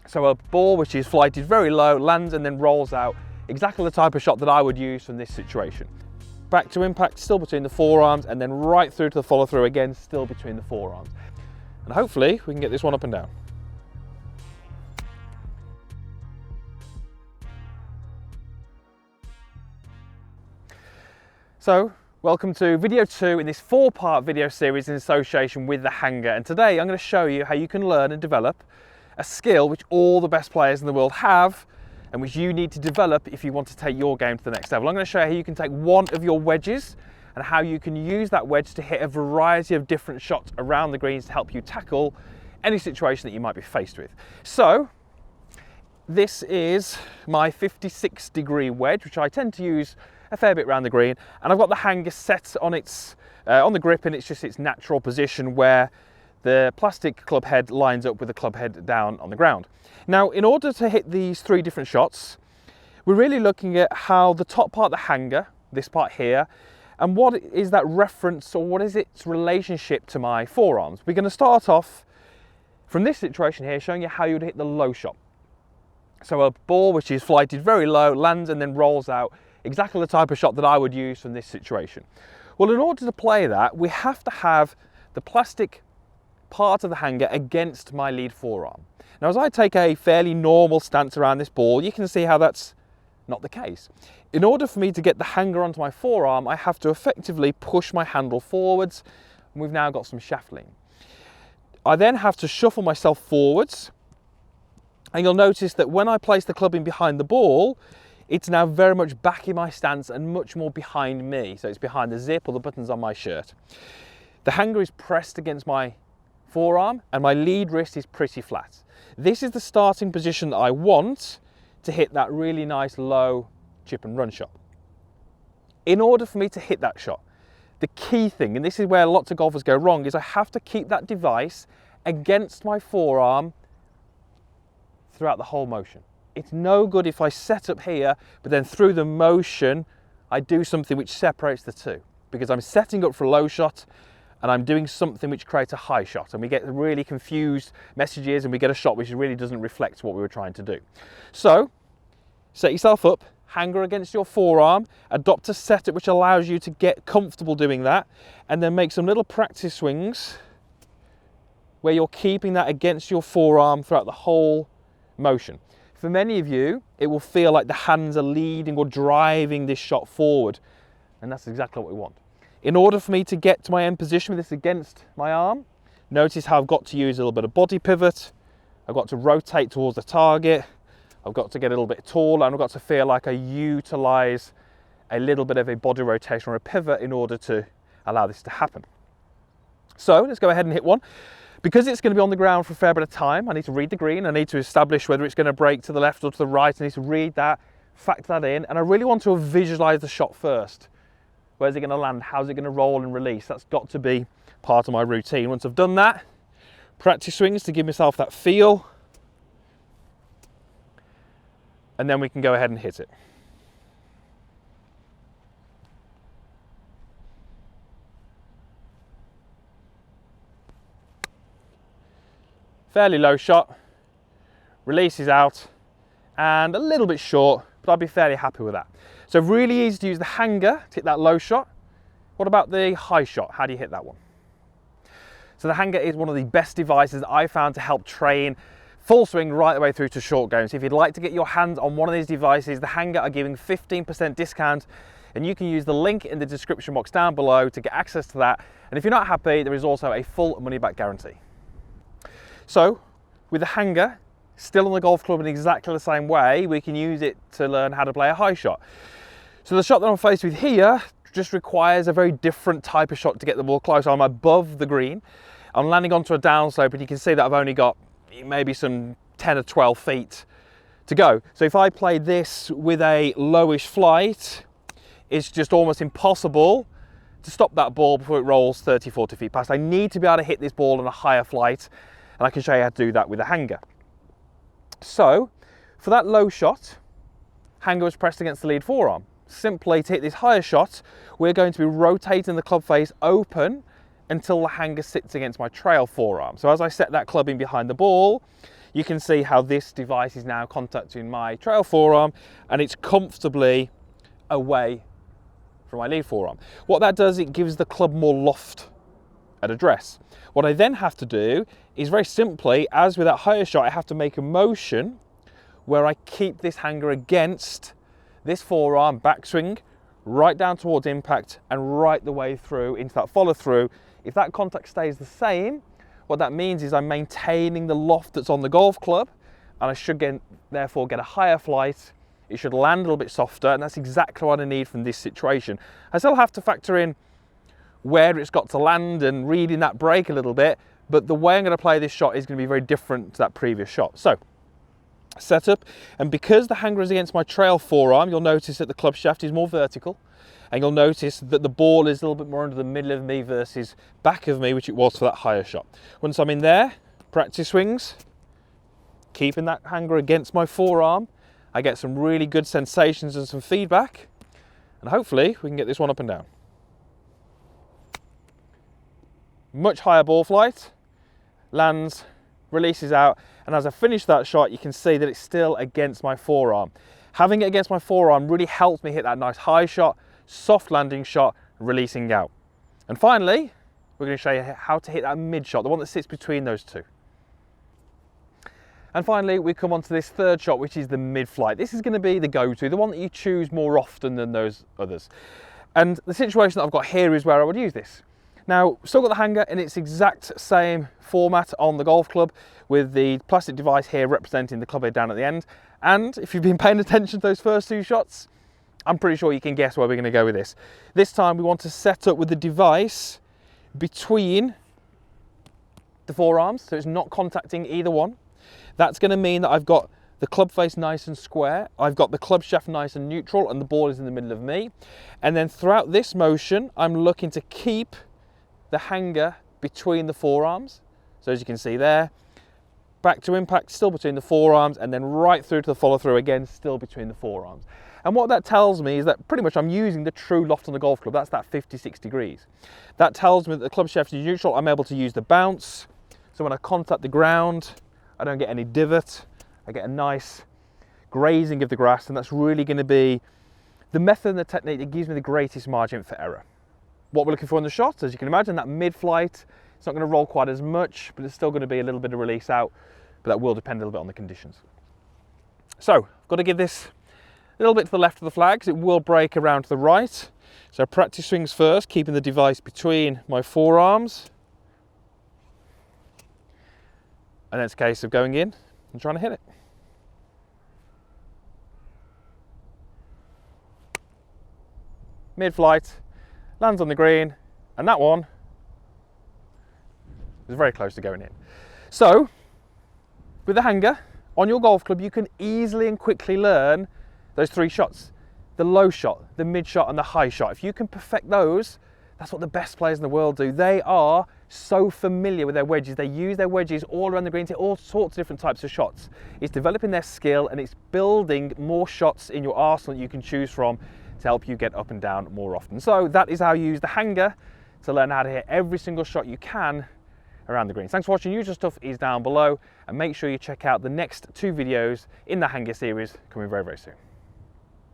So a ball which is flighted very low, lands and then rolls out, exactly the type of shot that I would use from this situation. Back to impact, still between the forearms, and then right through to the follow through again, still between the forearms. And hopefully we can get this one up and down. So, welcome to video 2 in this 4-part video series in association with the hanger. And today I'm going to show you how you can learn and develop a skill which all the best players in the world have and which you need to develop if you want to take your game to the next level. I'm going to show you how you can take one of your wedges and how you can use that wedge to hit a variety of different shots around the greens to help you tackle any situation that you might be faced with. So, this is my 56-degree wedge, which I tend to use a fair bit around the green, and I've got the hanger set on its on the grip, and it's just its natural position where the plastic club head lines up with the club head down on the ground. Now, in order to hit these 3 different shots, we're really looking at how the top part of the hanger, this part here, and what is that reference, or what is its relationship to my forearms. We're going to start off from this situation here, showing you how you would hit the low shot. So a ball which is flighted very low, lands and then rolls out, exactly the type of shot that I would use from this situation. Well, in order to play that, we have to have the plastic part of the hanger against my lead forearm. Now, as I take a fairly normal stance around this ball, you can see how that's not the case. In order for me to get the hanger onto my forearm, I have to effectively push my handle forwards, and we've now got some shaft lean. I then have to shuffle myself forwards, and you'll notice that when I place the club in behind the ball, it's now very much back in my stance and much more behind me. So it's behind the zip or the buttons on my shirt. The hanger is pressed against my forearm and my lead wrist is pretty flat. This is the starting position that I want to hit that really nice low chip and run shot. In order for me to hit that shot, the key thing, and this is where lots of golfers go wrong, is I have to keep that device against my forearm throughout the whole motion. It's no good if I set up here, but then through the motion, I do something which separates the two, because I'm setting up for a low shot and I'm doing something which creates a high shot, and we get really confused messages and we get a shot which really doesn't reflect what we were trying to do. So, set yourself up, hanger against your forearm, adopt a setup which allows you to get comfortable doing that, and then make some little practice swings where you're keeping that against your forearm throughout the whole motion. For many of you, it will feel like the hands are leading or driving this shot forward, and that's exactly what we want. In order for me to get to my end position with this against my arm, notice how I've got to use a little bit of body pivot, I've got to rotate towards the target, I've got to get a little bit taller, and I've got to feel like I utilize a little bit of a body rotation or a pivot in order to allow this to happen. So let's go ahead and hit one. Because it's going to be on the ground for a fair bit of time, I need to read the green, I need to establish whether it's going to break to the left or to the right, I need to read that, factor that in, and I really want to visualize the shot first. Where's it going to land? How's it going to roll and release? That's got to be part of my routine. Once I've done that, practice swings to give myself that feel, and then we can go ahead and hit it. Fairly low shot, releases out, and a little bit short, but I'd be fairly happy with that. So really easy to use the hanger to hit that low shot. What about the high shot? How do you hit that one? So the hanger is one of the best devices that I found to help train full swing right the way through to short game. So if you'd like to get your hands on one of these devices, the hanger are giving 15% discount, and you can use the link in the description box down below to get access to that. And if you're not happy, there is also a full money back guarantee. So, with the hanger still on the golf club in exactly the same way, we can use it to learn how to play a high shot. So the shot that I'm faced with here just requires a very different type of shot to get the ball close. I'm above the green, I'm landing onto a downslope, and you can see that I've only got maybe some 10 or 12 feet to go. So if I play this with a lowish flight, it's just almost impossible to stop that ball before it rolls 30, 40 feet past. I need to be able to hit this ball on a higher flight, and I can show you how to do that with a hanger. So, for that low shot, hanger was pressed against the lead forearm. Simply to hit this higher shot, we're going to be rotating the club face open until the hanger sits against my trail forearm. So as I set that club in behind the ball, you can see how this device is now contacting my trail forearm, and it's comfortably away from my lead forearm. What that does, it gives the club more loft at address. What I then have to do is very simply, as with that higher shot, I have to make a motion where I keep this hanger against this forearm backswing, right down towards impact and right the way through into that follow through. If that contact stays the same, what that means is I'm maintaining the loft that's on the golf club, and I should therefore get a higher flight. It should land a little bit softer, and that's exactly what I need from this situation. I still have to factor in where it's got to land and reading that break a little bit, but the way I'm going to play this shot is going to be very different to that previous shot. So, setup, and because the hanger is against my trail forearm, you'll notice that the club shaft is more vertical, and you'll notice that the ball is a little bit more under the middle of me versus back of me, which it was for that higher shot. Once I'm in there, practice swings, keeping that hanger against my forearm, I get some really good sensations and some feedback, and hopefully we can get this one up and down. Much higher ball flight, lands, releases out, and as I finish that shot, you can see that it's still against my forearm. Having it against my forearm really helps me hit that nice high shot, soft landing shot, releasing out. And finally, we're going to show you how to hit that mid shot, the one that sits between those two. And finally, we come on to this third shot, which is the mid-flight. This is going to be the go-to, the one that you choose more often than those others. And the situation that I've got here is where I would use this. Now, still got the hanger in its exact same format on the golf club, with the plastic device here representing the club head down at the end. And if you've been paying attention to those first two shots, I'm pretty sure you can guess where we're going to go with this. This time we want to set up with the device between the forearms, so it's not contacting either one. That's going to mean that I've got the club face nice and square, I've got the club shaft nice and neutral, and the ball is in the middle of me. And then throughout this motion, I'm looking to keep the hanger between the forearms. So as you can see there, back to impact, still between the forearms, and then right through to the follow through again, still between the forearms. And what that tells me is that pretty much I'm using the true loft on the golf club. That's that 56 degrees. That tells me that the club shaft is neutral. I'm able to use the bounce. So when I contact the ground, I don't get any divot. I get a nice grazing of the grass, and that's really going to be the method and the technique that gives me the greatest margin for error. What we're looking for in the shot, as you can imagine, that mid-flight, it's not going to roll quite as much, but it's still going to be a little bit of release out, but that will depend a little bit on the conditions. So, I've got to give this a little bit to the left of the flag, because it will break around to the right. So practice swings first, keeping the device between my forearms. And then it's a case of going in and trying to hit it. Mid-flight, lands on the green, and that one is very close to going in. So, with the hanger on your golf club, you can easily and quickly learn those three shots: the low shot, the mid shot, and the high shot. If you can perfect those, that's what the best players in the world do. They are so familiar with their wedges. They use their wedges all around the green to all sorts of different types of shots. It's developing their skill, and it's building more shots in your arsenal that you can choose from to help you get up and down more often. So that is how you use the hanger to learn how to hit every single shot you can around the greens. Thanks for watching. Usual stuff is down below, and make sure you check out the next two videos in the hanger series coming very, very soon.